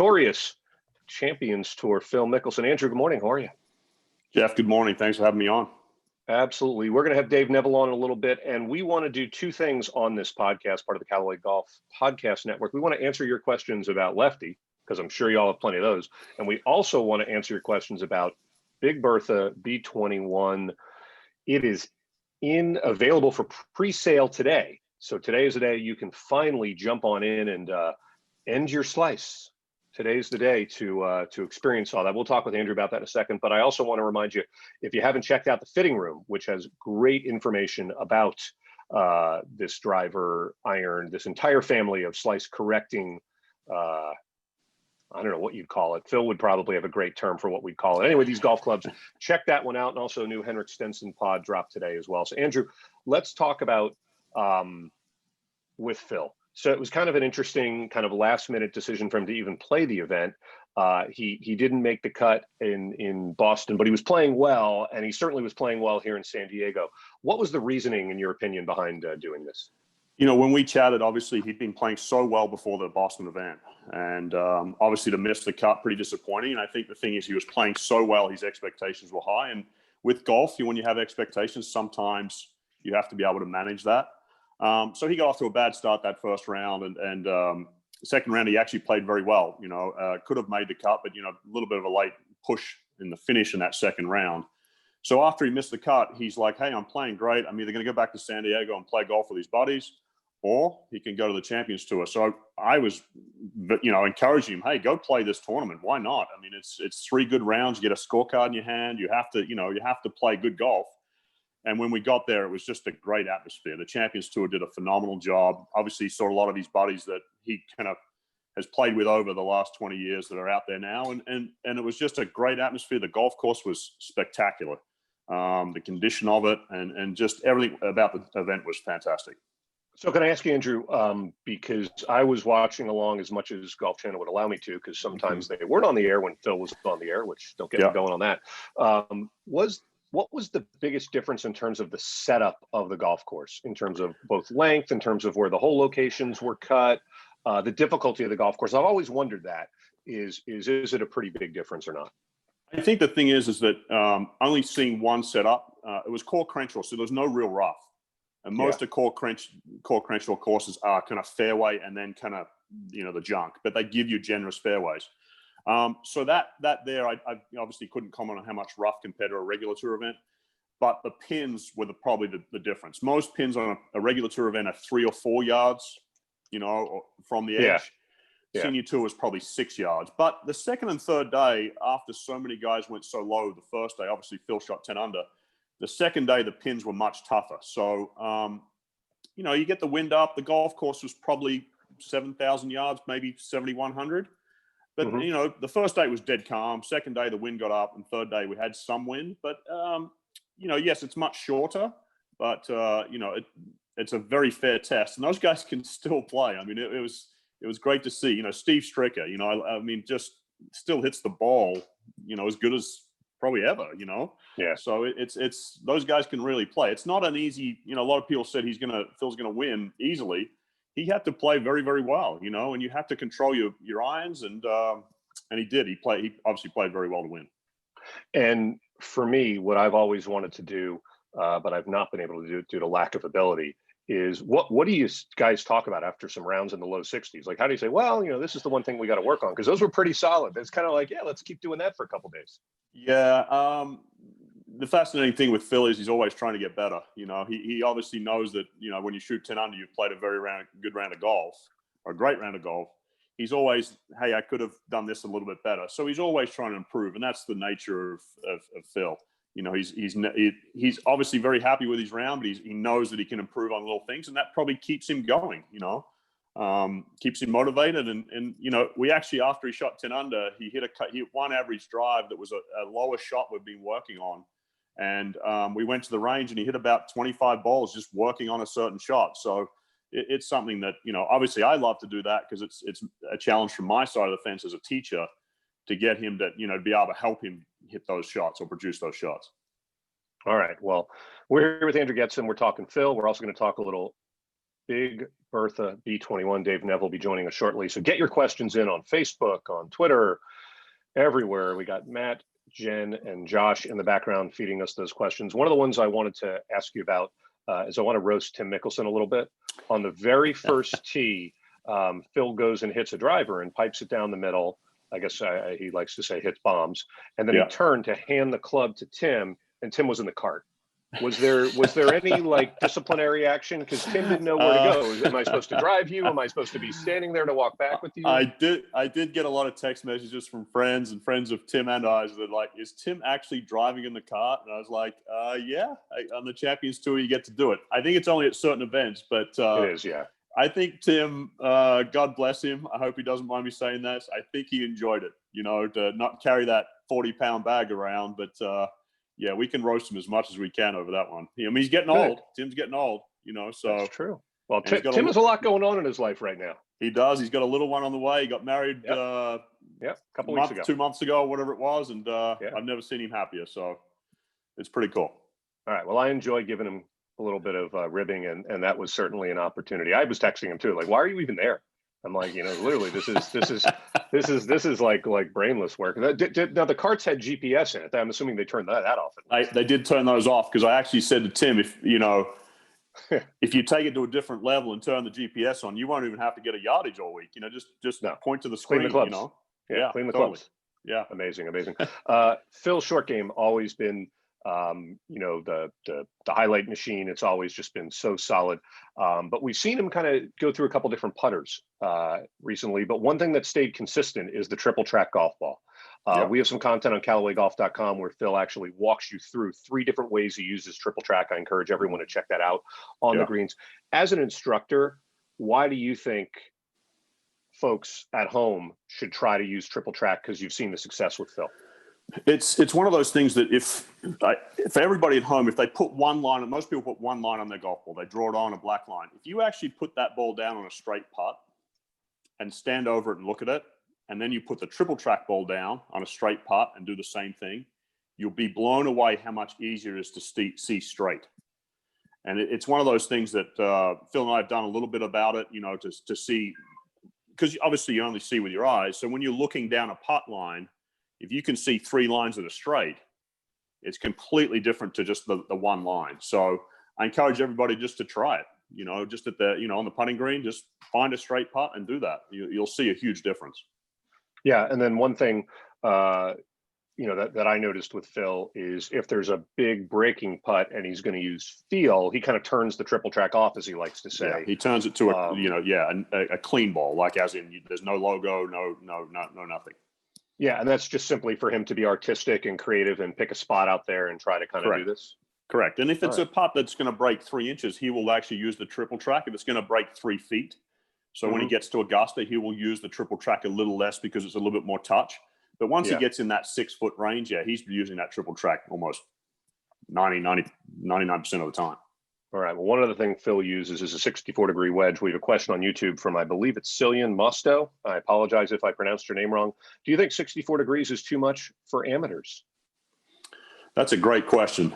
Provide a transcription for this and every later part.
notorious Champions Tour, Phil Mickelson. Andrew, good morning. How are you? Jeff, good morning. Thanks for having me on. Absolutely. We're going to have Dave Neville on in a little bit, and we want to do two things on this podcast, part of the Callaway Golf Podcast Network. We want to answer your questions about Lefty, because I'm sure you all have plenty of those. And we also want to answer your questions about Big Bertha B21. It is available for pre-sale today. So today is the day you can finally jump on in and end your slice. Today's the day to experience all that. We'll talk with Andrew about that in a second, but I also want to remind you, if you haven't checked out the fitting room, which has great information about this driver iron, this entire family of slice correcting, I don't know what you'd call it. Phil would probably have a great term for what we'd call it. Anyway, these golf clubs, check that one out. And also a new Henrik Stenson pod dropped today as well. So Andrew, let's talk about with Phil. So it was kind of an interesting kind of last minute decision for him to even play the event. He didn't make the cut in Boston, but he was playing well, and he certainly was playing well here in San Diego. What was the reasoning, in your opinion, behind doing this? You know, when we chatted, obviously he'd been playing so well before the Boston event, and obviously to miss the cut, pretty disappointing. And I think the thing is, he was playing so well, his expectations were high. And with golf, when you have expectations, sometimes you have to be able to manage that. So he got off to a bad start that first round, and the second round he actually played very well. Could have made the cut, but a little bit of a late push in the finish in that second round. So after he missed the cut, he's like, "Hey, I'm playing great. I'm either going to go back to San Diego and play golf with his buddies, or he can go to the Champions Tour." So I was, encouraging him, "Hey, go play this tournament. Why not? I mean, it's 3 good rounds. You get a scorecard in your hand. You have to play good golf." And when we got there, it was just a great atmosphere. The Champions Tour did a phenomenal job. Obviously, he saw a lot of these buddies that he kind of has played with over the last 20 years that are out there now. And it was just a great atmosphere. The golf course was spectacular. The condition of it and just everything about the event was fantastic. So can I ask you, Andrew, because I was watching along as much as Golf Channel would allow me to, because sometimes they weren't on the air when Phil was on the air, which don't get me going on that. What was the biggest difference in terms of the setup of the golf course, in terms of both length, in terms of where the hole locations were cut, the difficulty of the golf course? I've always wondered that. Is it a pretty big difference or not? I think the thing is that only seeing one setup, it was Core Crenshaw, so there's no real rough. And most of Core Crenshaw courses are kind of fairway and then kind of, the junk, but they give you generous fairways. So that there, I obviously couldn't comment on how much rough compared to a regular tour event, but the pins were probably the difference. Most pins on a regular tour event are 3 or 4 yards, from the edge. Yeah. Senior Tour was probably 6 yards. But the second and third day, after so many guys went so low the first day, obviously Phil shot 10 under. The second day, the pins were much tougher. So, you get the wind up. The golf course was probably 7,000 yards, maybe 7,100. But, the first day was dead calm. Second day, the wind got up. And third day, we had some wind. But, yes, it's much shorter. But, it's a very fair test. And those guys can still play. I mean, it was great to see. Steve Stricker, just still hits the ball, as good as probably ever, Yeah. So it's those guys can really play. It's not an easy, a lot of people said Phil's going to win easily. He had to play very, very well, and you have to control your irons, and he did. He obviously played very well to win. And for me, what I've always wanted to do, but I've not been able to do due to lack of ability, is what do you guys talk about after some rounds in the low 60s? Like, how do you say, well, this is the one thing we got to work on? Because those were pretty solid. It's kind of like, yeah, let's keep doing that for a couple of days. Yeah. The fascinating thing with Phil is he's always trying to get better. He obviously knows that, when you shoot 10 under, you've played a very good round of golf, or a great round of golf. He's always, hey, I could have done this a little bit better. So he's always trying to improve. And that's the nature of Phil. He's obviously very happy with his round, but he knows that he can improve on little things. And that probably keeps him going, keeps him motivated. And we actually, after he shot 10 under, he hit one average drive that was a lower shot we've been working on. And we went to the range and he hit about 25 balls just working on a certain shot. So it's something that, obviously I love to do that because it's a challenge from my side of the fence as a teacher to get him to, be able to help him hit those shots or produce those shots. All right. Well, we're here with Andrew Getson. We're talking Phil. We're also going to talk a little Big Bertha B21. Dave Neville will be joining us shortly. So get your questions in on Facebook, on Twitter, everywhere. We got Matt, Jen, and Josh in the background feeding us those questions. One of the ones I wanted to ask you about is I want to roast Tim Mickelson a little bit. On the very first tee, Phil goes and hits a driver and pipes it down the middle. I guess he likes to say hits bombs. And then he turned to hand the club to Tim, and Tim was in the cart. Was there any like disciplinary action? Because Tim didn't know where to go. Am I supposed to drive you? Am I supposed to be standing there to walk back with you? I did get a lot of text messages from friends of Tim and I that like, is Tim actually driving in the cart? And I was like, yeah. On the Champions Tour, you get to do it. I think it's only at certain events, but it is, yeah. I think Tim, God bless him. I hope he doesn't mind me saying this. I think he enjoyed it, to not carry that 40-pound bag around, but. Yeah, we can roast him as much as we can over that one. I mean, he's getting old. Tim's getting old, so. That's true. Well, Tim has a lot going on in his life right now. He does. He's got a little one on the way. He got married a couple weeks ago. 2 months ago, whatever it was, and I've never seen him happier, so it's pretty cool. All right. Well, I enjoy giving him a little bit of ribbing, and that was certainly an opportunity. I was texting him too, like, why are you even there? I'm like, literally, this is like brainless work. Now the carts had GPS in it. I'm assuming they turned that off. They did turn those off because I actually said to Tim, if you take it to a different level and turn the GPS on, you won't even have to get a yardage all week. Just point to the screen. Clean the clubs. Yeah, clean the totally. clubs. Yeah, amazing. Phil's short game always been. The highlight machine, it's always just been so solid. But we've seen him kind of go through a couple different putters recently. But one thing that stayed consistent is the triple track golf ball. We have some content on CallawayGolf.com where Phil actually walks you through 3 different ways he uses triple track. I encourage everyone to check that out on the greens. As an instructor, why do you think folks at home should try to use triple track? Because you've seen the success with Phil. It's one of those things that if everybody at home, if they put one line, and most people put one line on their golf ball, they draw it on a black line. If you actually put that ball down on a straight putt and stand over it and look at it, and then you put the triple track ball down on a straight putt and do the same thing, you'll be blown away how much easier it is to see straight. And it's one of those things that Phil and I have done a little bit about it, to see, because obviously you only see with your eyes. So when you're looking down a putt line, if you can see 3 lines that are straight, it's completely different to just the one line. So I encourage everybody just to try it, just at the, on the putting green, just find a straight putt and do that. You'll see a huge difference. Yeah. And then one thing, that I noticed with Phil is if there's a big breaking putt and he's going to use feel, he kind of turns the triple track off, as he likes to say. Yeah, he turns it to a clean ball, like as in there's no logo, no nothing. Yeah, and that's just simply for him to be artistic and creative and pick a spot out there and try to kind of do this. Correct. And if it's a putt that's going to break 3 inches, he will actually use the triple track. If it's going to break 3 feet, so when he gets to Augusta, he will use the triple track a little less because it's a little bit more touch. But once he gets in that 6-foot range, he's using that triple track almost 99% of the time. All right. Well, one other thing Phil uses is a 64-degree wedge. We have a question on YouTube from, I believe it's Cillian Musto. I apologize if I pronounced your name wrong. Do you think 64 degrees is too much for amateurs? That's a great question.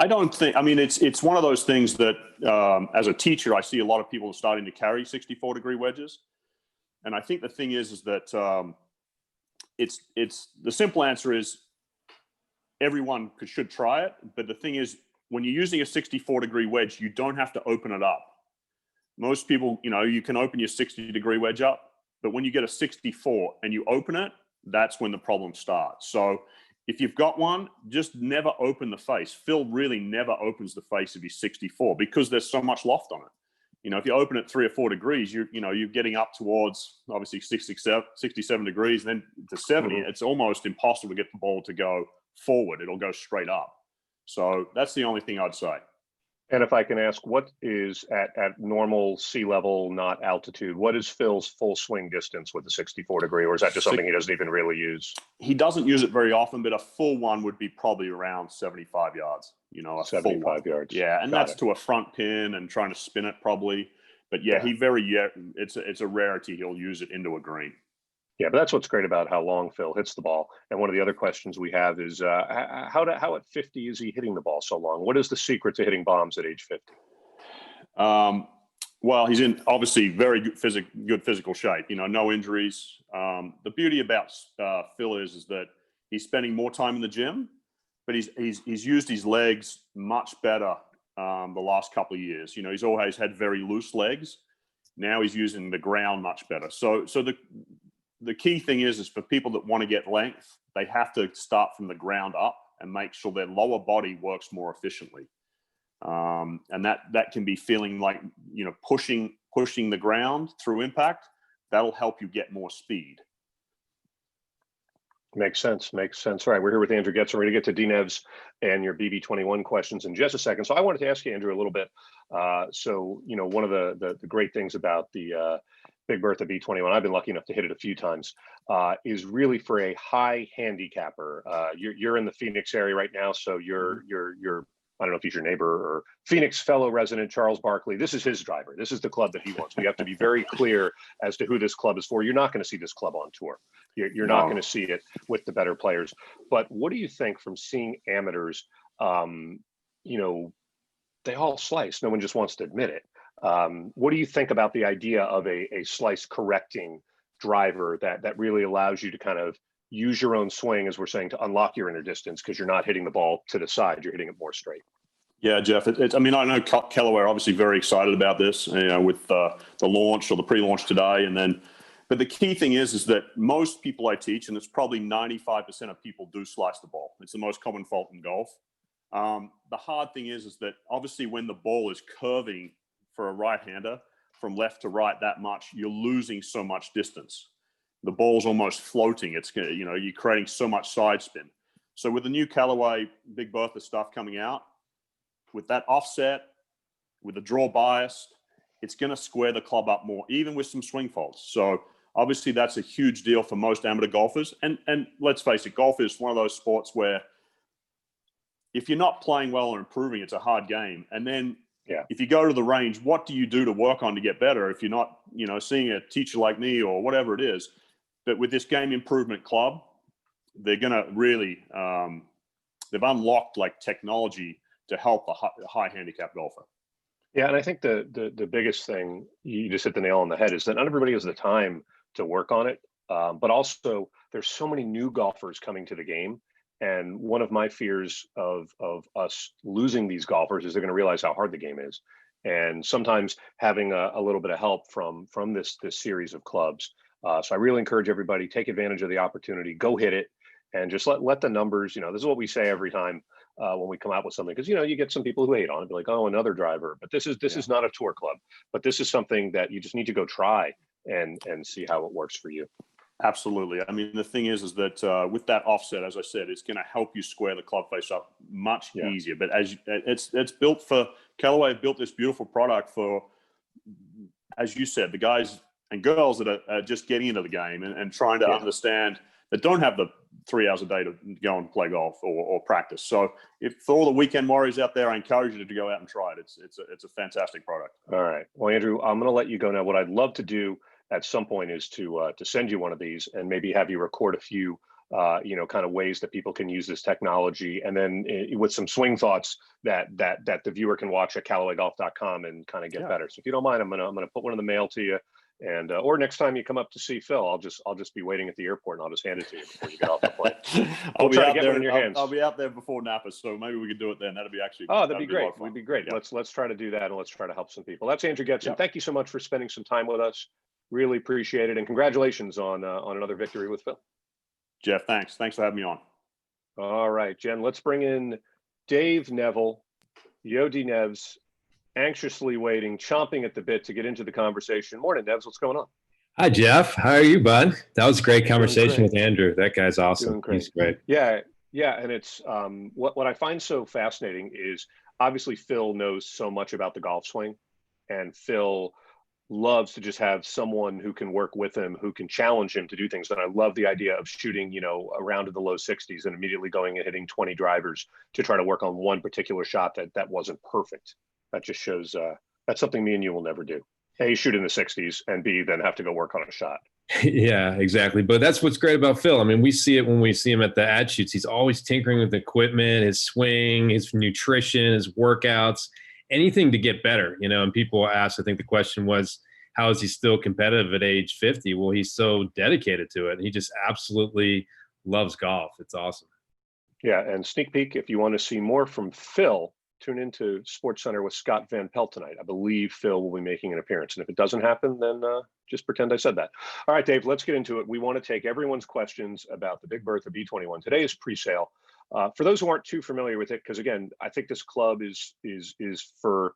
I don't think, it's one of those things that as a teacher, I see a lot of people starting to carry 64-degree wedges. And I think the thing is that it's the simple answer is everyone should try it. But the thing is, when you're using a 64-degree wedge, you don't have to open it up. Most people, you can open your 60-degree wedge up, but when you get a 64 and you open it, that's when the problem starts. So if you've got one, just never open the face. Phil really never opens the face of his 64 because there's so much loft on it. If you open it 3 or 4 degrees, you're getting up towards obviously 67 degrees, and then to 70. It's almost impossible to get the ball to go forward. It'll go straight up. So that's the only thing I'd say. And if I can ask, what is at normal sea level, not altitude, what is Phil's full swing distance with the 64-degree, or is that just something he doesn't even really use? He doesn't use it very often, but a full one would be probably around 75 yards. A 75 yards. Yeah, and that's to a front pin and trying to spin it probably. But it's a rarity he'll use it into a green. Yeah, but that's what's great about how long Phil hits the ball. And one of the other questions we have is how at 50 is he hitting the ball so long? What is the secret to hitting bombs at age 50? Well, he's in obviously very good physical shape. No injuries. The beauty about Phil is that he's spending more time in the gym, but he's used his legs much better the last couple of years. He's always had very loose legs. Now he's using the ground much better. So the key thing is for people that want to get length, they have to start from the ground up and make sure their lower body works more efficiently. And that can be feeling like, pushing the ground through impact. That'll help you get more speed. Makes sense. All right, we're here with Andrew Getson. We're going to get to DNev's and your BB21 questions in just a second. So I wanted to ask you, Andrew, a little bit. One of the great things about the Big Bertha B21, I've been lucky enough to hit it a few times, is really for a high handicapper. You're in the Phoenix area right now, so you're I don't know if he's your neighbor or Phoenix fellow resident, Charles Barkley. This is his driver. This is the club that he wants. We have to be very clear as to who this club is for. You're not going to see this club on tour. You're not going to see it with the better players. But what do you think from seeing amateurs? They all slice. No one just wants to admit it. What do you think about the idea of a slice correcting driver that really allows you to kind of use your own swing, as we're saying, to unlock your inner distance because you're not hitting the ball to the side, you're hitting it more straight? Yeah, Jeff. I know Callaway are obviously very excited about this, with the launch or the pre-launch today, but the key thing is that most people I teach, and it's probably 95% of people, do slice the ball. It's the most common fault in golf. The hard thing is that obviously when the ball is curving for a right-hander from left to right that much, you're losing so much distance. The ball's almost floating. You're creating so much side spin. So with the new Callaway Big Bertha stuff coming out, with that offset, with the draw bias, it's going to square the club up more, even with some swing faults. So obviously that's a huge deal for most amateur golfers. And let's face it, golf is one of those sports where if you're not playing well or improving, it's a hard game. And then if you go to the range, what do you do to work on to get better if you're not, seeing a teacher like me or whatever it is? But with this game improvement club, they're going to really, they've unlocked like technology to help a high handicap golfer. Yeah, and I think the biggest thing, you just hit the nail on the head, is that not everybody has the time to work on it. But also, there's so many new golfers coming to the game. And one of my fears of us losing these golfers is they're going to realize how hard the game is. And sometimes having a little bit of help from this series of clubs. So I really encourage everybody, take advantage of the opportunity, go hit it, and just let the numbers, this is what we say every time when we come out with something, because, you get some people who hate on it, be like, oh, another driver. But this is not a tour club, but this is something that you just need to go try and see how it works for you. Absolutely. I mean, the thing is that with that offset, as I said, it's going to help you square the club face up much easier. But as it's built for, Callaway have built this beautiful product for, as you said, the guys and girls that are just getting into the game and trying to understand, that don't have the 3 hours a day to go and play golf or practice. So if for all the weekend warriors out there, I encourage you to go out and try it. It's a fantastic product. All right. Well, Andrew, I'm going to let you go now. What I'd love to do at some point is to send you one of these and maybe have you record a few, kind of ways that people can use this technology, and then with some swing thoughts that the viewer can watch at CallawayGolf.com and kind of get better. So if you don't mind, I'm gonna put one in the mail to you, and or next time you come up to see Phil, I'll just be waiting at the airport and I'll just hand it to you before you get off the plane. I'll be out there in your hands. I'll be out there before Napa, so maybe we could do it then. That'd be actually. Oh, that'd be great. We'd be great. Yeah. Let's try to do that, and let's try to help some people. That's Andrew Getson. Thank you so much for spending some time with us. Really appreciate it, and congratulations on another victory with Phil. Jeff, thanks for having me on. All right, Jen, let's bring in Dave Neville, DNev's, anxiously waiting, chomping at the bit to get into the conversation. Morning, Nevs. What's going on? Hi, Jeff. How are you, bud? That was a great conversation with Andrew. That guy's awesome. He's great. Yeah, and it's what I find so fascinating is obviously Phil knows so much about the golf swing, and Phil loves to just have someone who can work with him, who can challenge him to do things. And I love the idea of shooting, around to the low 60s and immediately going and hitting 20 drivers to try to work on one particular shot that wasn't perfect. That just shows that's something me and you will never do. A, shoot in the 60s, and B, then have to go work on a shot. Yeah, exactly. But that's what's great about Phil. I mean, we see it when we see him at the ad shoots. He's always tinkering with equipment, his swing, his nutrition, his workouts, anything to get better, and people ask, I think the question was, how is he still competitive at age 50? Well, he's so dedicated to it. He just absolutely loves golf. It's awesome. Yeah, and sneak peek, if you want to see more from Phil, tune into Sports Center with Scott Van Pelt tonight. I believe Phil will be making an appearance. And if it doesn't happen, then just pretend I said that. All right, Dave, let's get into it. We want to take everyone's questions about the Big Bertha B21. Today is pre-sale. For those who aren't too familiar with it, because again, I think this club is for,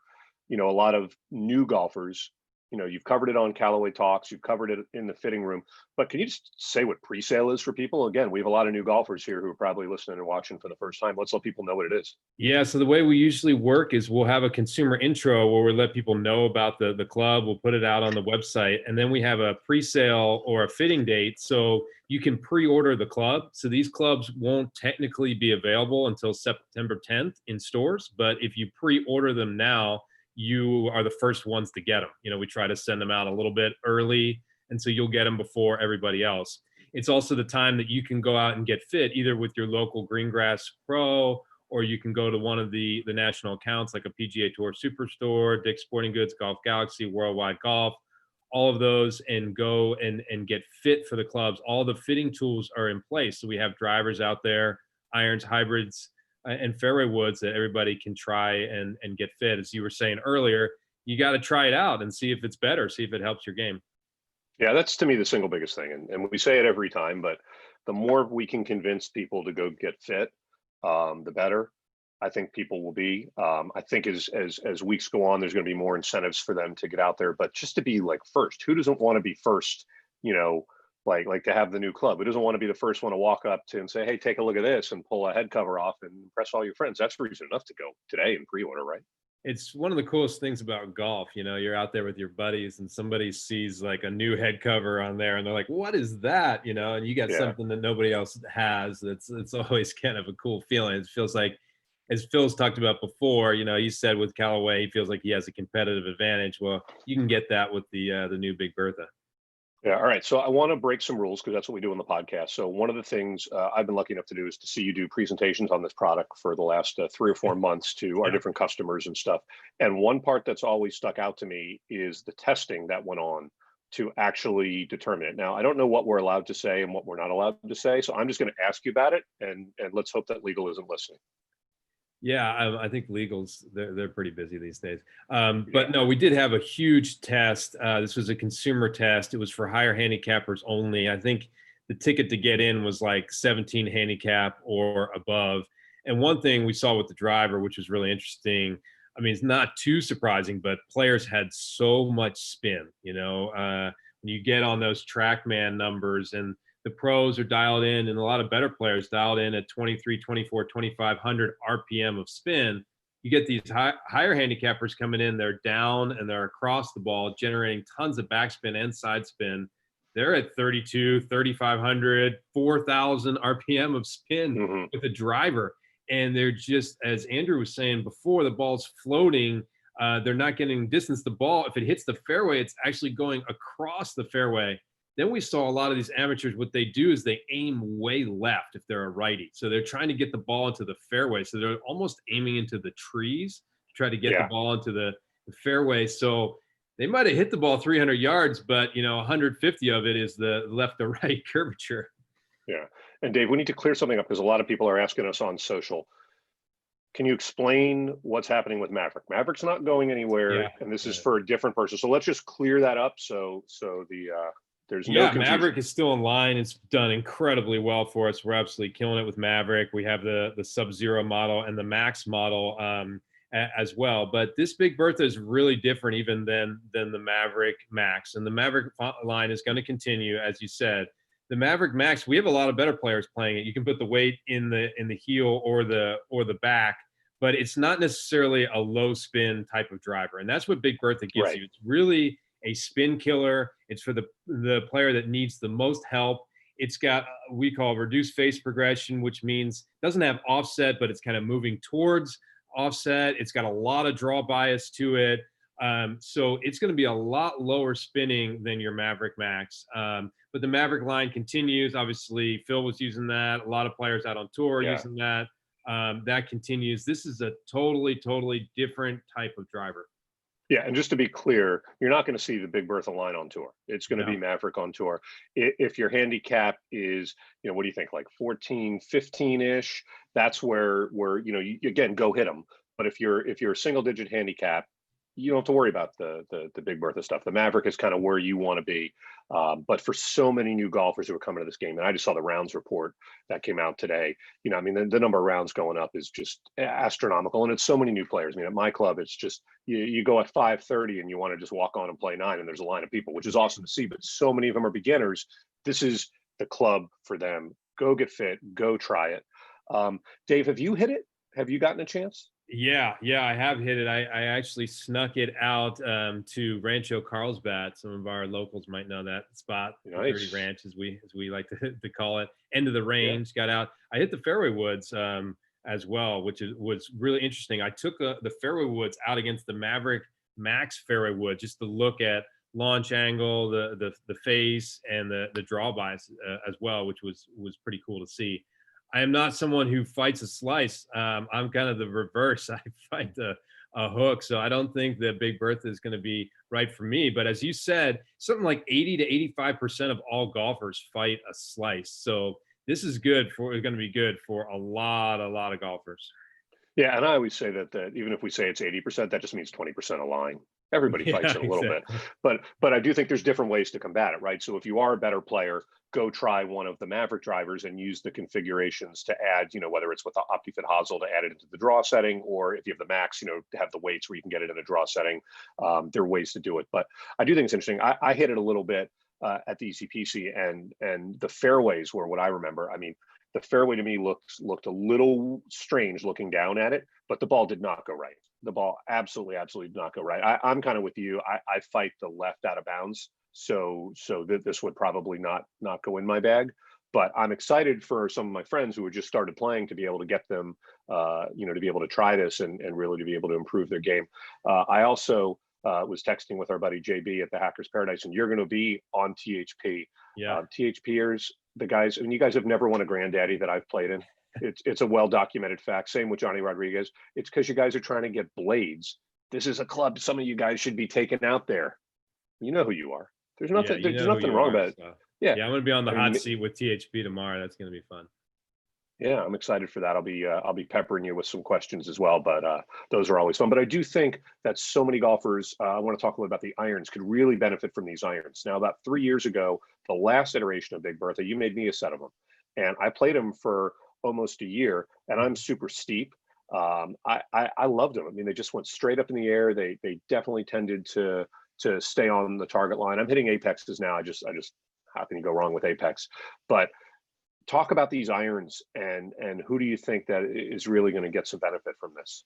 a lot of new golfers. You've covered it on Callaway Talks, you've covered it in the fitting room, but can you just say what pre-sale is for people? Again, we have a lot of new golfers here who are probably listening and watching for the first time. Let's let people know what it is. Yeah, so the way we usually work is we'll have a consumer intro where we let people know about the club. We'll put it out on the website, and then we have a pre-sale or a fitting date, so you can pre-order the club. So these clubs won't technically be available until September 10th in stores, but if you pre-order them now, you are the first ones to get them. We try to send them out a little bit early, and so you'll get them before everybody else. It's also the time that you can go out and get fit, either with your local Greengrass Pro, or you can go to one of the national accounts like a PGA Tour Superstore, Dick's Sporting Goods, Golf Galaxy, Worldwide Golf, all of those, and go and get fit for the clubs. All the fitting tools are in place. So we have drivers out there, irons, hybrids, and fairway woods that everybody can try and get fit. As you were saying earlier, you got to try it out and see if it's better, see if it helps your game. Yeah, that's to me the single biggest thing. And we say it every time, but the more we can convince people to go get fit, the better I think people will be. I think as weeks go on, there's going to be more incentives for them to get out there, but just to be like first. Who doesn't want to be first, like to have the new club? Who doesn't want to be the first one to walk up to and say, hey, take a look at this, and pull a head cover off and impress all your friends? That's reason enough to go today and pre-order, right? It's one of the coolest things about golf. You're out there with your buddies and somebody sees like a new head cover on there and they're like, what is that? And you got something that nobody else has. It's always kind of a cool feeling. It feels like, as Phil's talked about before, you said with Callaway, he feels like he has a competitive advantage. Well, you can get that with the new Big Bertha. Yeah. All right. So I want to break some rules because that's what we do on the podcast. So one of the things I've been lucky enough to do is to see you do presentations on this product for the last 3 or 4 months to our different customers and stuff. And one part that's always stuck out to me is the testing that went on to actually determine it. Now, I don't know what we're allowed to say and what we're not allowed to say. So I'm just going to ask you about it, and let's hope that legal isn't listening. Yeah, I think legals, they're pretty busy these days. But no, we did have a huge test. This was a consumer test. It was for higher handicappers only. I think the ticket to get in was like 17 handicap or above. And one thing we saw with the driver, which was really interesting, I mean, it's not too surprising, but players had so much spin, when you get on those TrackMan numbers, and the pros are dialed in, and a lot of better players dialed in at 23, 24, 2,500 RPM of spin. You get these higher handicappers coming in, they're down and they're across the ball, generating tons of backspin and side spin. They're at 32, 3,500, 4,000 RPM of spin with a driver. And they're just, as Andrew was saying before, the ball's floating. They're not getting distance. The ball, if it hits the fairway, it's actually going across the fairway. Then we saw a lot of these amateurs, what they do is they aim way left if they're a righty. So they're trying to get the ball into the fairway. So they're almost aiming into the trees to try to get the ball into the fairway. So they might have hit the ball 300 yards, but 150 of it is the left to right curvature. Yeah. And Dave, we need to clear something up because a lot of people are asking us on social. Can you explain what's happening with Maverick? Maverick's not going anywhere, and this is for a different person. So let's just clear that up. So there's no confusion. Maverick is still in line. It's done incredibly well for us. We're absolutely killing it with Maverick. We have the Sub-Zero model and the Max model as well. But this Big Bertha is really different even than the Maverick Max. And the Maverick line is going to continue, as you said. The Maverick Max, we have a lot of better players playing it. You can put the weight in the heel or the back, but it's not necessarily a low spin type of driver. And that's what Big Bertha gives you. It's really a spin killer. It's for the player that needs the most help. It's got, we call reduced face progression, which means it doesn't have offset, but it's kind of moving towards offset. It's got a lot of draw bias to it. So it's going to be a lot lower spinning than your Maverick Max. but the Maverick line continues. Obviously, Phil was using that. A lot of players out on tour using that. That continues. This is a totally different type of driver. Yeah, and just to be clear, you're not going to see the Big Bertha line on tour. It's going to be Maverick on tour. If your handicap is, what do you think, like 14, 15-ish, that's where you again, go hit them. But if you're a single digit handicap, you don't have to worry about the Big Bertha stuff. The Maverick is kind of where you want to be. But for so many new golfers who are coming to this game, and I just saw the rounds report that came out today, I mean, the number of rounds going up is just astronomical. And it's so many new players. I mean, at my club, it's just, you go at 5:30 and you want to just walk on and play 9, and there's a line of people, which is awesome to see, but so many of them are beginners. This is the club for them. Go get fit, go try it. Dave, have you hit it? Have you gotten a chance? Yeah, I have hit it. I actually snuck it out to Rancho Carlsbad. Some of our locals might know that spot. Nice. Dirty Ranch, as we like to call it. End of the range. Got out. I hit the fairway woods as well, which was really interesting. I took the fairway woods out against the Maverick Max fairway wood just to look at launch angle, the face, and the draw bias as well, which was pretty cool to see. I am not someone who fights a slice. I'm kind of the reverse. I fight a hook. So I don't think the Big Bertha is going to be right for me. But as you said, something like 80 to 85% of all golfers fight a slice. So this is going to be good for a lot of golfers. Yeah, and I always say that even if we say it's 80%, that just means 20% of line. Everybody fights it a little bit, but I do think there's different ways to combat it, right? So if you are a better player, go try one of the Maverick drivers and use the configurations to add, whether it's with the OptiFit hosel to add it into the draw setting, or if you have the Max, to have the weights where you can get it in a draw setting. There are ways to do it, but I do think it's interesting. I hit it a little bit at the ECPC, and the fairways were what I remember. I mean, the fairway to me looked a little strange looking down at it, but the ball did not go right. The ball absolutely did not go right. I'm kind of with you. I fight the left out of bounds, so this would probably not go in my bag. But I'm excited for some of my friends who have just started playing to be able to get them, to be able to try this and really to be able to improve their game. I also was texting with our buddy JB at the Hackers Paradise, and you're going to be on THP. Yeah, THPers, the guys. I mean, you guys have never won a Granddaddy that I've played in. It's a well-documented fact. Same with Johnny Rodriguez. It's because you guys are trying to get blades. This is a club some of you guys should be taking out there. You know who you are. There's nothing. There's nothing wrong about it. So. Yeah, I'm going to be on the hot seat with THP tomorrow. That's going to be fun. Yeah, I'm excited for that. I'll be peppering you with some questions as well, but those are always fun. But I do think that so many golfers, I want to talk a little about the irons, could really benefit from these irons. Now, about 3 years ago, the last iteration of Big Bertha, you made me a set of them, and I played them for almost a year, and I'm super steep. I loved them. I mean, they just went straight up in the air. They definitely tended to stay on the target line. I'm hitting apexes now. I just how can you go wrong with apex? But talk about these irons and who do you think that is really going to get some benefit from this?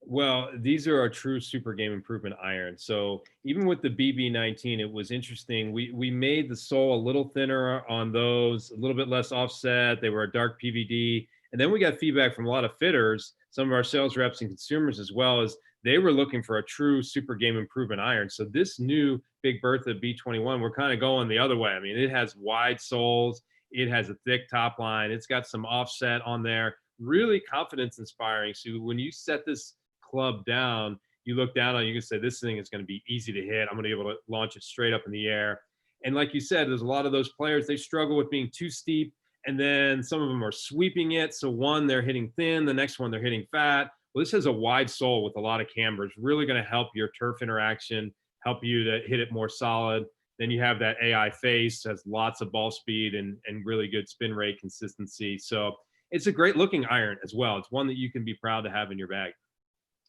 Well, these are a true super game improvement iron. So even with the BB19, it was interesting. We made the sole a little thinner on those, a little bit less offset. They were a dark PVD. And then we got feedback from a lot of fitters, some of our sales reps and consumers as well, as they were looking for a true super game improvement iron. So this new Big Bertha B21, we're kind of going the other way. I mean, it has wide soles. It has a thick top line. It's got some offset on there, really confidence inspiring. So when you set this club down, you look down on it, you can say, this thing is going to be easy to hit. I'm going to be able to launch it straight up in the air. And like you said, there's a lot of those players, they struggle with being too steep. And then some of them are sweeping it. So one, they're hitting thin. The next one, they're hitting fat. Well, this has a wide sole with a lot of camber. It's really going to help your turf interaction, help you to hit it more solid. Then you have that AI face, has lots of ball speed and really good spin rate consistency. So it's a great looking iron as well. It's one that you can be proud to have in your bag.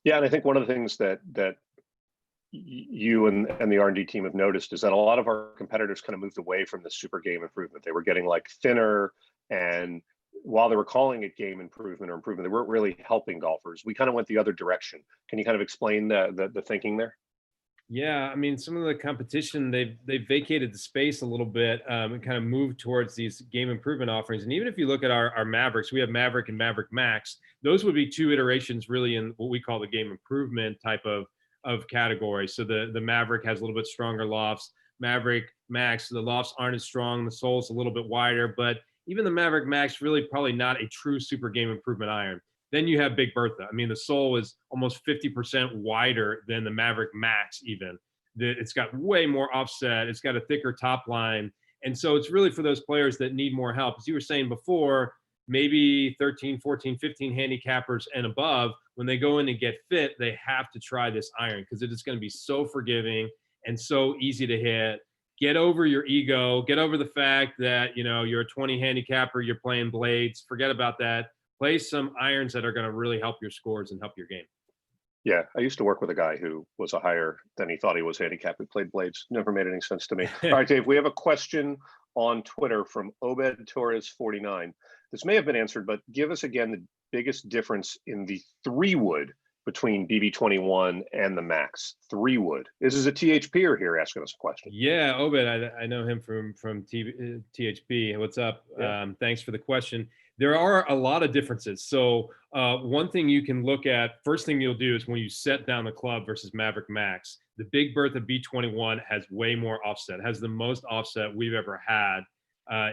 Yeah, and I think one of the things that you and the R&D team have noticed is that a lot of our competitors kind of moved away from the super game improvement. They were getting like thinner, and while they were calling it game improvement or improvement, they weren't really helping golfers. We kind of went the other direction. Can you kind of explain the thinking there? Yeah, I mean, some of the competition, they've vacated the space a little bit and kind of moved towards these game improvement offerings. And even if you look at our Mavericks, we have Maverick and Maverick Max. Those would be two iterations really in what we call the game improvement type of category. So the Maverick has a little bit stronger lofts, Maverick Max. The lofts aren't as strong. The sole's a little bit wider, but even the Maverick Max really probably not a true super game improvement iron. Then you have Big Bertha. I mean, the sole is almost 50% wider than the Maverick Max even. It's got way more offset. It's got a thicker top line. And so it's really for those players that need more help. As you were saying before, maybe 13, 14, 15 handicappers and above, when they go in and get fit, they have to try this iron because it is going to be so forgiving and so easy to hit. Get over your ego. Get over the fact that, you're a 20 handicapper, you're playing blades. Forget about that. Play some irons that are going to really help your scores and help your game. Yeah, I used to work with a guy who was a higher than he thought he was handicapped. We played blades. Never made any sense to me. All right, Dave, we have a question on Twitter from Obed Torres 49. This may have been answered, but give us again the biggest difference in the 3-wood between BB21 and the Max. 3-wood. This is a THPer here asking us a question. Yeah, Obed, I know him from THP. What's up? Yeah. Thanks for the question. There are a lot of differences. So one thing you can look at, first thing you'll do is when you set down the club versus Maverick Max, the Big Bertha B21 has way more offset, has the most offset we've ever had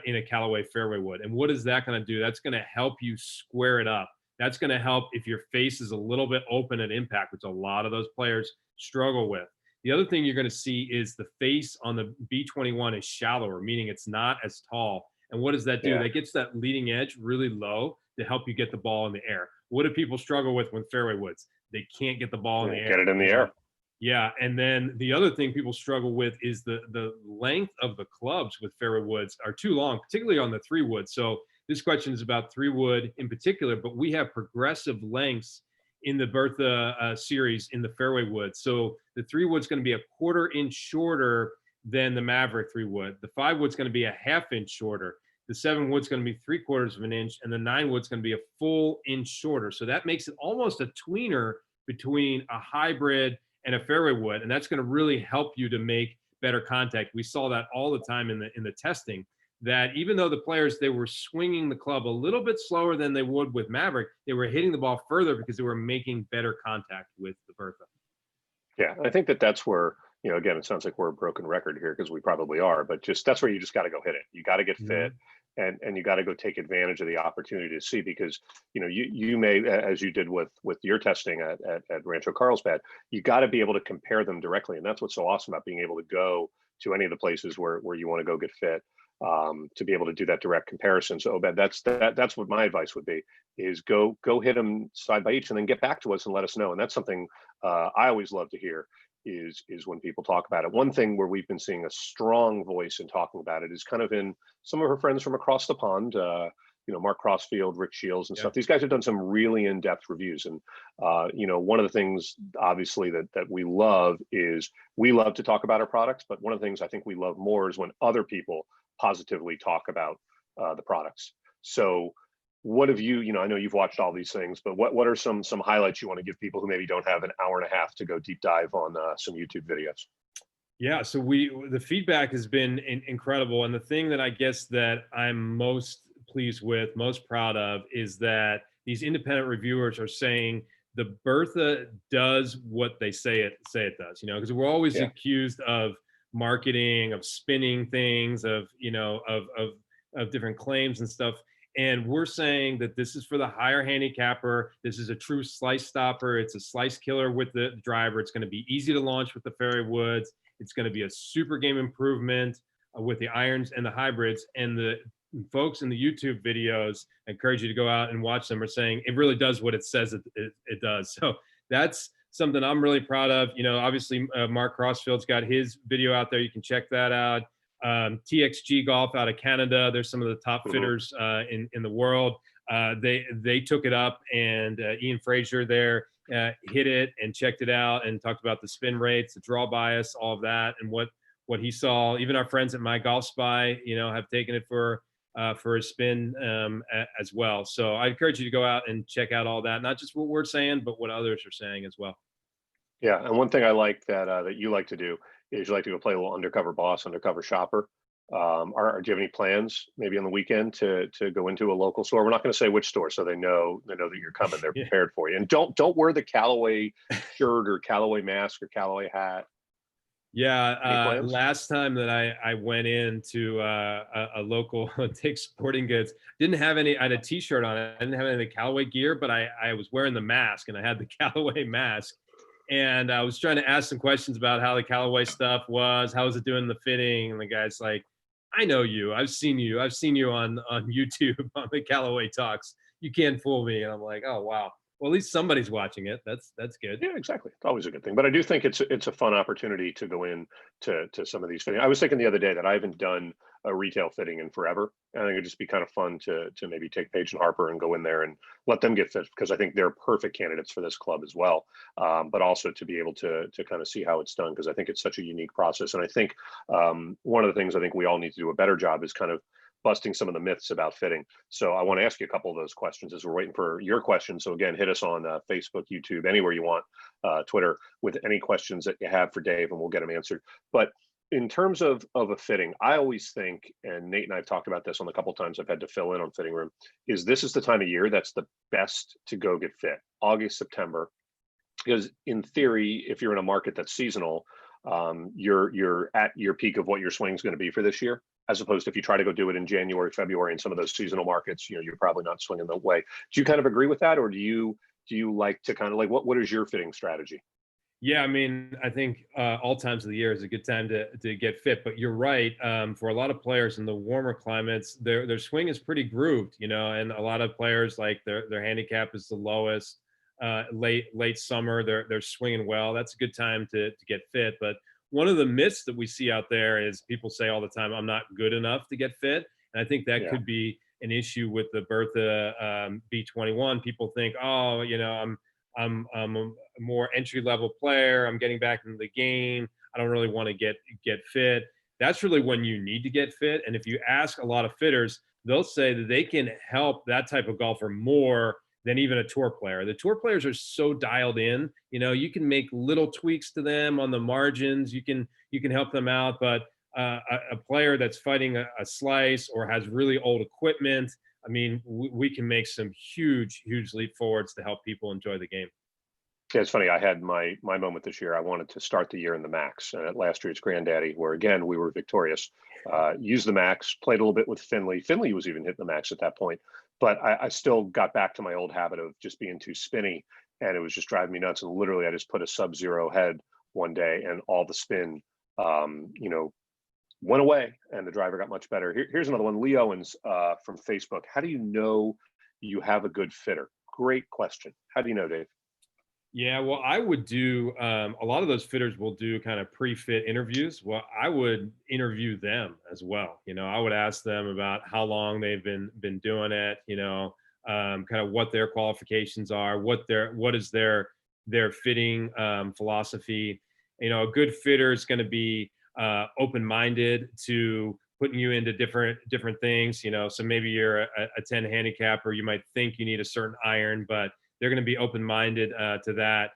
in a Callaway fairway wood. And what is that going to do? That's going to help you square it up. That's going to help if your face is a little bit open at impact, which a lot of those players struggle with. The other thing you're going to see is the face on the B21 is shallower, meaning it's not as tall. And what does that do? That gets that leading edge really low to help you get the ball in the air. What do people struggle with fairway woods? They can't get the ball in the air. Get it in the air. Yeah, and then the other thing people struggle with is the length of the clubs with fairway woods are too long, particularly on the 3-wood. So this question is about 3-wood in particular, but we have progressive lengths in the Bertha series in the fairway wood. So the 3-wood's going to be a 1/4 inch shorter than the Maverick 3-wood. The 5-wood's going to be a 1/2 inch shorter. The 7-wood's going to be 3/4 of an inch, and the 9-wood's going to be a full inch shorter. So that makes it almost a tweener between a hybrid and a fairway wood, and that's going to really help you to make better contact. We saw that all the time in the testing, that even though the players, they were swinging the club a little bit slower than they would with Maverick, they were hitting the ball further because they were making better contact with the Bertha. Yeah, I think that's where, again, it sounds like we're a broken record here because we probably are, but that's where you just got to go hit it. You got to get fit, and you got to go take advantage of the opportunity to see, because, you may, as you did with your testing at Rancho Carlsbad, you got to be able to compare them directly. And that's what's so awesome about being able to go to any of the places where you want to go get fit, to be able to do that direct comparison. So Obed, that's what my advice would be, is go hit them side by each and then get back to us and let us know. And that's something I always love to hear, is when people talk about it. One thing where we've been seeing a strong voice in talking about it is kind of in some of our friends from across the pond, Mark Crossfield, Rick Shields and stuff. These guys have done some really in-depth reviews. And, one of the things obviously that we love is we love to talk about our products, but one of the things I think we love more is when other people positively talk about the products. So what have you, I know you've watched all these things, but what are some highlights you want to give people who maybe don't have an hour and a half to go deep dive on some YouTube videos? Yeah, so the feedback has been incredible. And the thing that I guess that I'm most pleased with, most proud of, is that these independent reviewers are saying the Bertha does what they say it does, because we're always accused of marketing, of spinning things, of different claims and stuff. And we're saying that this is for the higher handicapper. This is a true slice stopper. It's a slice killer with the driver. It's going to be easy to launch with the fairway woods. It's going to be a super game improvement with the irons and the hybrids. And the folks in the YouTube videos, I encourage you to go out and watch them, are saying it really does what it says it does. So that's something I'm really proud of. Obviously Mark Crossfield's got his video out there. You can check that out. TXG Golf out of Canada. There's some of the top fitters in the world. They took it up, and Ian Frazier there hit it and checked it out and talked about the spin rates, the draw bias, all of that, and what he saw. Even our friends at My Golf Spy, have taken it for a spin as well. So I encourage you to go out and check out all that, not just what we're saying, but what others are saying as well. Yeah, and one thing I like that you like to do is you like to go play a little undercover boss, undercover shopper. Do you have any plans maybe on the weekend to go into a local store? We're not going to say which store, so they know that you're coming. They're prepared for you. And don't wear the Callaway shirt or Callaway mask or Callaway hat. Yeah, Any plans? last time that I went into a local Dick's Sporting Goods, didn't have any. I had a T-shirt on. I didn't have any of the Callaway gear, but I was wearing the mask, and I had the Callaway mask, and I was trying to ask some questions about how the Callaway stuff was, how was it doing the fitting, and the guy's like, "I know you. I've seen you. I've seen you on YouTube on the Callaway talks. You can't fool me." And I'm like, "Oh wow. Well, at least somebody's watching it. That's good." Yeah, exactly. It's always a good thing. But I do think it's a fun opportunity to go in to some of these fitting. I was thinking the other day that I haven't done a retail fitting in forever. And I think it'd just be kind of fun to maybe take Paige and Harper and go in there and let them get fit, because I think they're perfect candidates for this club as well. But also to be able to kind of see how it's done, because I think it's such a unique process. And I think one of the things I think we all need to do a better job is kind of busting some of the myths about fitting. So I want to ask you a couple of those questions as we're waiting for your questions. So again, hit us on Facebook, YouTube, anywhere you want, Twitter, with any questions that you have for Dave, and we'll get them answered. But in terms of a fitting, I always think, and Nate and I have talked about this on the couple of times I've had to fill in on Fitting Room, is this is the time of year that's the best to go get fit, August, September. Because in theory, if you're in a market that's seasonal, you're at your peak of what your swing is going to be for this year, as opposed to if you try to go do it in January, February, in some of those seasonal markets, you're probably not swinging the way. Do you kind of agree with that, or do you like to kind of like what is your fitting strategy? Yeah, I mean, I think all times of the year is a good time to get fit. But you're right. For a lot of players in the warmer climates, their swing is pretty grooved, and a lot of players, like their handicap is the lowest. Late summer, they're swinging well. That's a good time to get fit. But one of the myths that we see out there is people say all the time, "I'm not good enough to get fit," and I think that could be an issue with the Bertha B21. People think, "Oh, I'm a more entry level player. I'm getting back into the game. I don't really want to get fit." That's really when you need to get fit. And if you ask a lot of fitters, they'll say that they can help that type of golfer more than even a tour player. The tour players are so dialed in. You can make little tweaks to them on the margins. You can help them out, but a player that's fighting a slice or has really old equipment, I mean, we can make some huge leap forwards to help people enjoy the game. Yeah, it's funny. I had my moment this year. I wanted to start the year in the Max at last year's Granddaddy, where again we were victorious. Used the Max, played a little bit with Finley. Finley was even hitting the Max at that point, but I still got back to my old habit of just being too spinny, and it was just driving me nuts. And literally, I just put a sub-zero head one day, and all the spin, went away, and the driver got much better. Here's another one. Lee Owens from Facebook. How do you know you have a good fitter? Great question. How do you know, Dave? Yeah, well, I would do a lot of those fitters will do kind of pre-fit interviews. Well, I would interview them as well. I would ask them about how long they've been doing it. Kind of what their qualifications are, what is their fitting philosophy. A good fitter is going to be open-minded to putting you into different things. So maybe you're a 10 handicapper, you might think you need a certain iron, but they're going to be open-minded to that.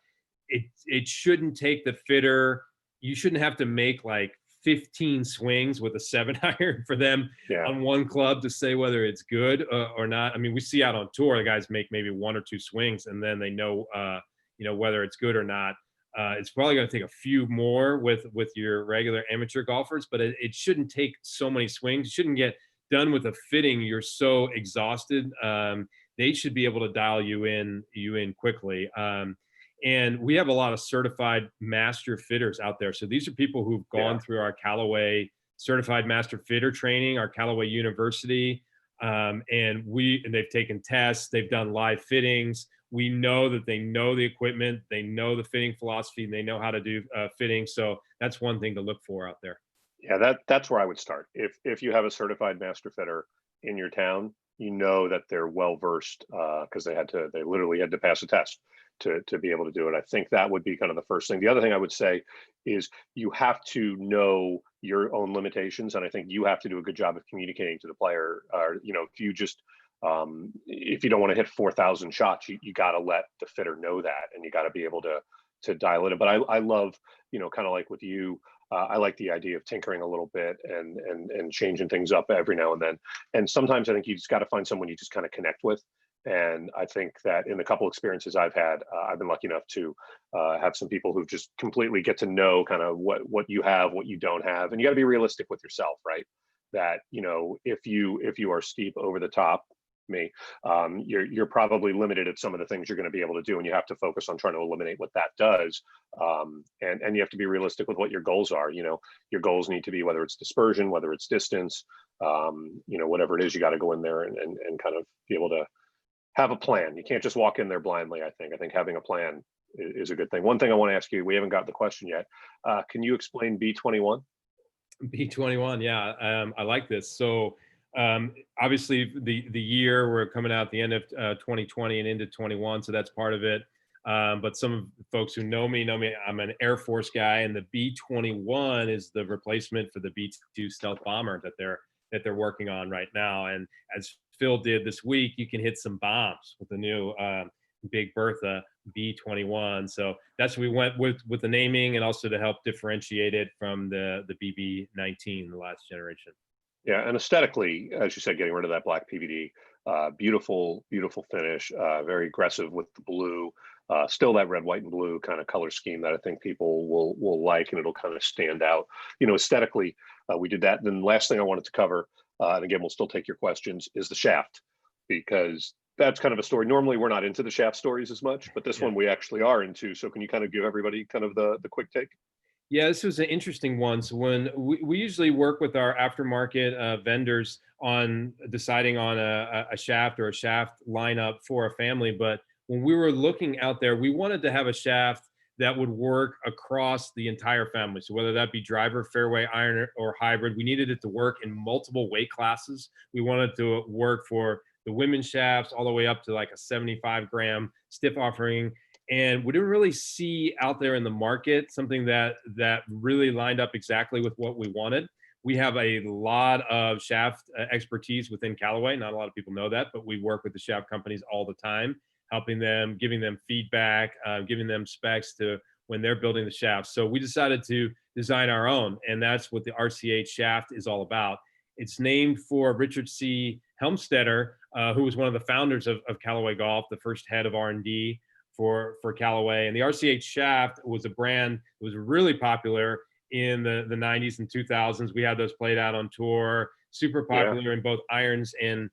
It shouldn't take the fitter. You shouldn't have to make like 15 swings with a 7 iron for them on one club to say whether it's good or not. I mean, we see out on tour, the guys make maybe 1 or 2 swings, and then they know, whether it's good or not. It's probably going to take a few more with your regular amateur golfers, but it shouldn't take so many swings. You shouldn't get done with a fitting. You're so exhausted. They should be able to dial you in quickly. And we have a lot of certified master fitters out there. So these are people who've gone through our Callaway certified master fitter training, our Callaway University. And they've taken tests, they've done live fittings. We know that they know the equipment, they know the fitting philosophy, and they know how to do fitting. So that's one thing to look for out there. Yeah, that's where I would start. If you have a certified master fitter in your town, that they're well versed because they literally had to pass a test to be able to do it. I think that would be kind of the first thing. The other thing I would say is you have to know your own limitations, and I think you have to do a good job of communicating to the player. If you just if you don't want to hit 4,000 shots, you got to let the fitter know that, and you got to be able to dial it in. But I love, kind of like with you, I like the idea of tinkering a little bit and changing things up every now and then. And sometimes I think you just got to find someone you just kind of connect with And I think that in the couple experiences I've had, I've been lucky enough to have some people who just completely get to know kind of what you have, what you don't have, and you got to be realistic with yourself, right? That if you are steep over the top, you're probably limited at some of the things you're going to be able to do, and you have to focus on trying to eliminate what that does. And you have to be realistic with what your goals are. Your goals need to be, whether it's dispersion, whether it's distance, whatever it is, you got to go in there and kind of be able to have a plan. You can't just walk in there blindly. I think having a plan is a good thing. One thing I want to ask you, we haven't got the question yet. Can you explain B21? B21, yeah, I like this. So obviously the year we're coming out at the end of 2020 and into 21, so that's part of it. But some folks who know me, I'm an Air Force guy, and the B21 is the replacement for the B-2 stealth bomber that they're working on right now. And as Phil did this week, you can hit some bombs with the new Big Bertha B21. So that's what we went with the naming, and also to help differentiate it from the BB19, the last generation. Yeah, and aesthetically, as you said, getting rid of that black PVD, beautiful finish, very aggressive with the blue, still that red, white, and blue kind of color scheme that I think people will like, and it'll kind of stand out. Aesthetically, we did that. And then last thing I wanted to cover, and again, we'll still take your questions, is the shaft, because that's kind of a story. Normally, we're not into the shaft stories as much, but this one we actually are into. So can you kind of give everybody kind of the quick take? Yeah, this was an interesting one. So when we usually work with our aftermarket vendors on deciding on a shaft or a shaft lineup for a family. But when we were looking out there, we wanted to have a shaft that would work across the entire family. So whether that be driver, fairway, iron, or hybrid, we needed it to work in multiple weight classes. We wanted to work for the women's shafts all the way up to like a 75-gram stiff offering. And we didn't really see out there in the market something that really lined up exactly with what we wanted. We have a lot of shaft expertise within Callaway. Not a lot of people know that, but we work with the shaft companies all the time, helping them, giving them feedback, giving them specs to when they're building the shafts. So we decided to design our own, and that's what the RCH shaft is all about. It's named for Richard C. Helmstetter, who was one of the founders of Callaway Golf, the first head of R&D for Callaway. And the RCH shaft was a brand that was really popular in the 90s and 2000s. We had those played out on tour, super popular in both irons and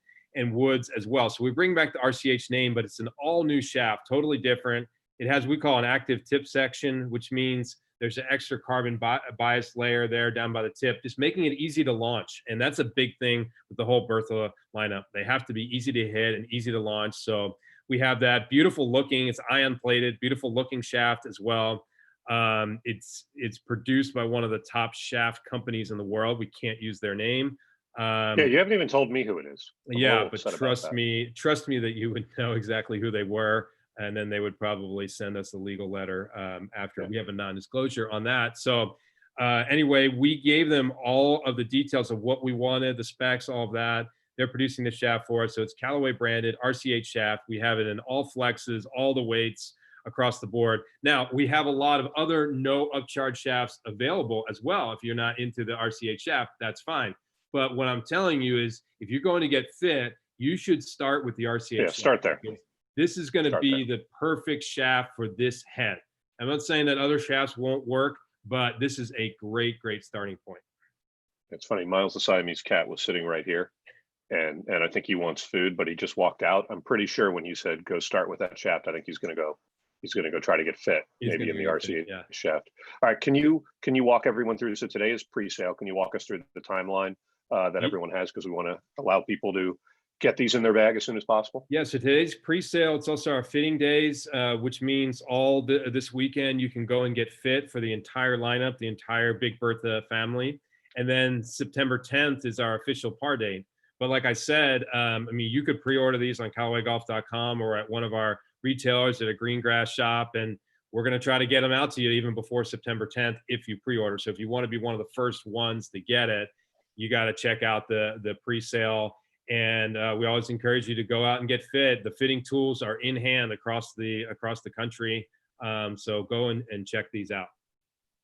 woods as well. So we bring back the RCH name, but it's an all new shaft, totally different. It has, we call an active tip section, which means there's an extra carbon bias layer there down by the tip, just making it easy to launch. And that's a big thing with the whole Bertha lineup. They have to be easy to hit and easy to launch. So we have that beautiful looking, it's ion plated, beautiful looking shaft as well. It's produced by one of the top shaft companies in the world. We can't use their name. Yeah, you haven't even told me who it is. Yeah, but trust me that you would know exactly who they were, and then they would probably send us a legal letter after we have a non-disclosure on that. So anyway, we gave them all of the details of what we wanted, the specs, all of that. They're producing the shaft for us. So it's Callaway branded RCH shaft. We have it in all flexes, all the weights across the board. Now, we have a lot of other no upcharge shafts available as well. If you're not into the RCH shaft, that's fine. But what I'm telling you is, if you're going to get fit, you should start with the RCH shaft. Start there. This is going to be the perfect shaft for this head. I'm not saying that other shafts won't work, but this is a great starting point. It's funny. Miles, the Siamese cat, was sitting right here. And I think he wants food, but he just walked out. I'm pretty sure when you said go start with that shaft, I think he's going to go try to get fit, maybe in the RC shaft. All right, can you walk everyone through? So today is pre-sale. Can you walk us through the timeline that everyone has, because we want to allow people to get these in their bag as soon as possible? Yeah, so today's pre-sale. It's also our fitting days, which means this weekend you can go and get fit for the entire lineup, the entire Big Bertha family. And then September 10th is our official par date. But like I said, you could pre-order these on CallawayGolf.com or at one of our retailers at a green grass shop, and we're going to try to get them out to you even before September 10th if you pre-order. So if you want to be one of the first ones to get it, you got to check out the pre-sale. And we always encourage you to go out and get fit. The fitting tools are in hand across the country. So go and check these out.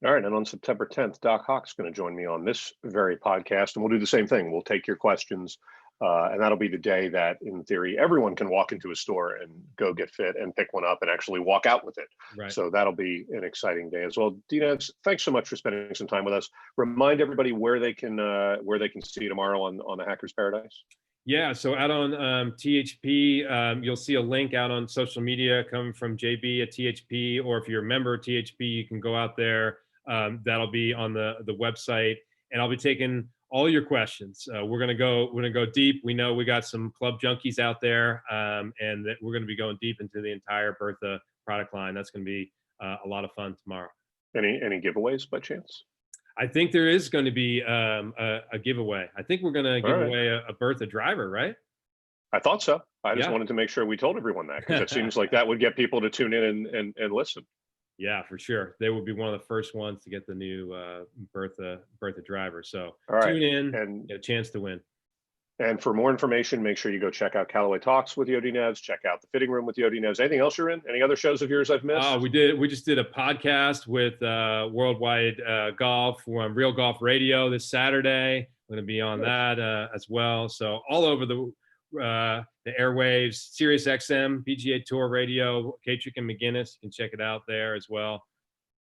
All right. And on September 10th, Doc Hawk's going to join me on this very podcast, and we'll do the same thing. We'll take your questions And that'll be the day that, in theory, everyone can walk into a store and go get fit and pick one up and actually walk out with it. Right. So that'll be an exciting day as well. Dinez, thanks so much for spending some time with us. Remind everybody where they can see you tomorrow on the Hackers Paradise. Yeah, so out on THP, you'll see a link out on social media coming from JB at THP, or if you're a member of THP, you can go out there. That'll be on the website, and I'll be taking all your questions. We're gonna go deep. We know we got some club junkies out there, and that we're gonna be going deep into the entire Bertha product line. That's gonna be a lot of fun tomorrow. Any giveaways by chance? I think there is going to be a giveaway. I think we're going to give away a Bertha driver, right? I thought so. I just wanted to make sure we told everyone that, because it seems like that would get people to tune in and listen. Yeah, for sure. They will be one of the first ones to get the new Bertha driver. So tune in and get a chance to win. And for more information, make sure you go check out Callaway Talks with Yodi Nevs. Check out the Fitting Room with Yodi Nevs. Anything else you're in? Any other shows of yours I've missed? We just did a podcast with Worldwide Golf. We're on Real Golf Radio this Saturday. We're going to be on that as well. So all over the airwaves, Sirius XM, PGA Tour Radio, Katrick and McGinnis. You can check it out there as well.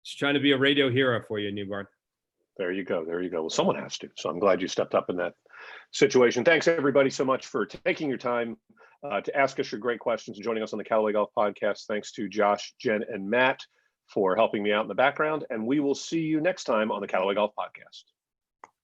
Just trying to be a radio hero for you, Newbart. There you go. Well, someone has to. So I'm glad you stepped up in that situation. Thanks, everybody, so much for taking your time to ask us your great questions and joining us on the Callaway Golf Podcast. Thanks to Josh, Jen, and Matt for helping me out in the background. And we will see you next time on the Callaway Golf Podcast.